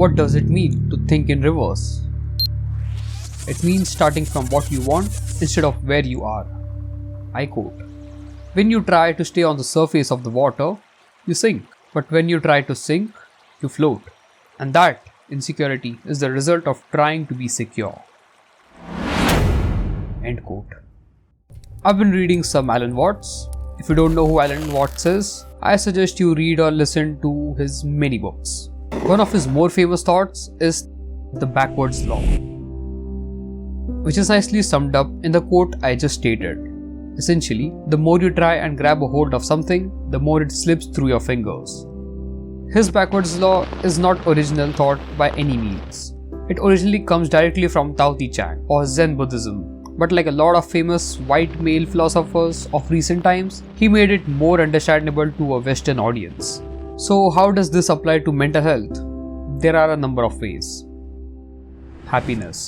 What does it mean to think in reverse? It means starting from what you want instead of where you are. I quote, "When you try to stay on the surface of the water, you sink. But when you try to sink, you float. And that insecurity is the result of trying to be secure." End quote. I've been reading some Alan Watts. If you don't know who Alan Watts is, I suggest you read or listen to his many books. One of his more famous thoughts is the backwards law, which is nicely summed up in the quote I just stated. Essentially, the more you try and grab a hold of something, the more it slips through your fingers. His backwards law is not original thought by any means. It originally comes directly from Tao Te Ching or Zen Buddhism, but like a lot of famous white male philosophers of recent times, he made it more understandable to a Western audience. So how does this apply to mental health? There are a number of ways. Happiness.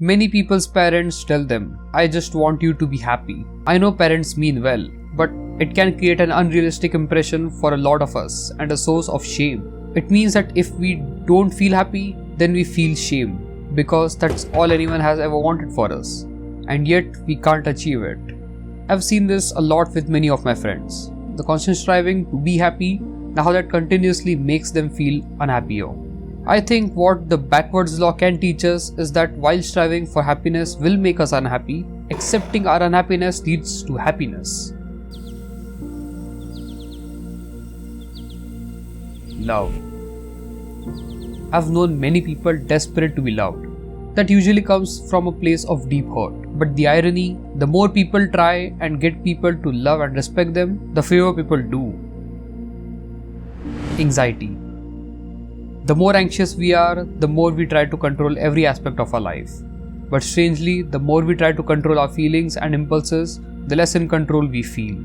Many people's parents tell them, "I just want you to be happy." I know parents mean well, but it can create an unrealistic impression for a lot of us and a source of shame. It means that if we don't feel happy, then we feel shame, because that's all anyone has ever wanted for us, and yet we can't achieve it. I've seen this a lot with many of my friends. The constant striving to be happy, now that continuously makes them feel unhappier. I think what the backwards law can teach us is that while striving for happiness will make us unhappy, accepting our unhappiness leads to happiness. Love. I've known many people desperate to be loved. That usually comes from a place of deep hurt. But the irony, the more people try and get people to love and respect them, the fewer people do. Anxiety. The more anxious we are, the more we try to control every aspect of our life. But strangely, the more we try to control our feelings and impulses, the less in control we feel.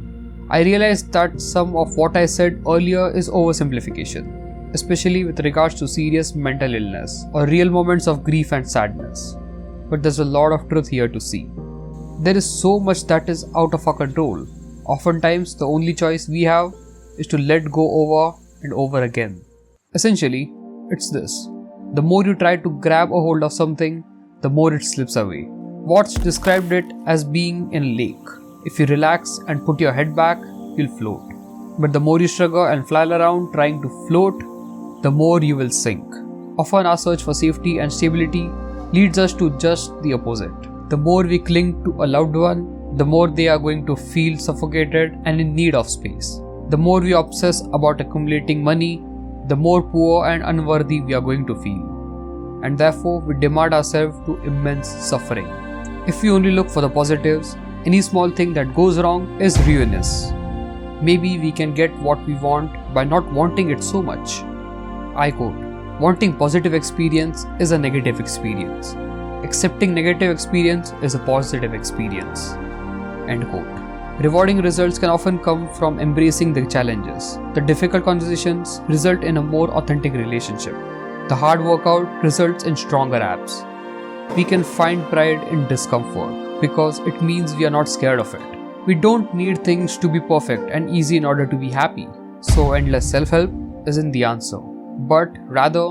I realized that some of what I said earlier is oversimplification, especially with regards to serious mental illness or real moments of grief and sadness. But there's a lot of truth here to see. There is so much that is out of our control. Oftentimes, the only choice we have is to let go over and over again. Essentially, it's this. The more you try to grab a hold of something, the more it slips away. Watts described it as being in a lake. If you relax and put your head back, you'll float. But the more you struggle and fly around trying to float, the more you will sink. Often our search for safety and stability leads us to just the opposite. The more we cling to a loved one, the more they are going to feel suffocated and in need of space. The more we obsess about accumulating money, the more poor and unworthy we are going to feel. And therefore, we demand ourselves to immense suffering. If we only look for the positives, any small thing that goes wrong is ruinous. Maybe we can get what we want by not wanting it so much. I quote, "Wanting positive experience is a negative experience. Accepting negative experience is a positive experience." End quote. Rewarding results can often come from embracing the challenges. The difficult conversations result in a more authentic relationship. The hard workout results in stronger abs. We can find pride in discomfort because it means we are not scared of it. We don't need things to be perfect and easy in order to be happy. So endless self-help isn't the answer. But rather,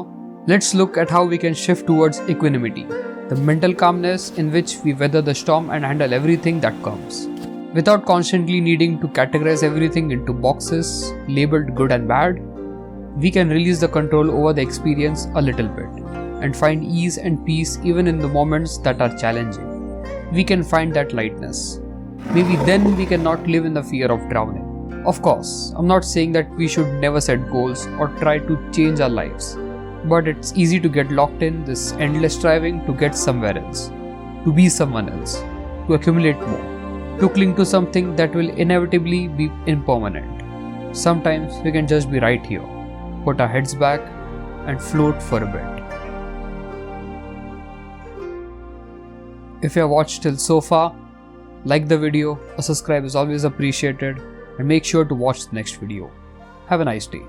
let's look at how we can shift towards equanimity, the mental calmness in which we weather the storm and handle everything that comes. Without constantly needing to categorize everything into boxes labeled good and bad, we can release the control over the experience a little bit and find ease and peace even in the moments that are challenging. We can find that lightness. Maybe then we cannot live in the fear of drowning. Of course, I'm not saying that we should never set goals or try to change our lives, but it's easy to get locked in this endless striving to get somewhere else, to be someone else, to accumulate more, to cling to something that will inevitably be impermanent. Sometimes we can just be right here, put our heads back and float for a bit. If you have watched till so far, like the video, a subscribe is always appreciated, and make sure to watch the next video. Have a nice day.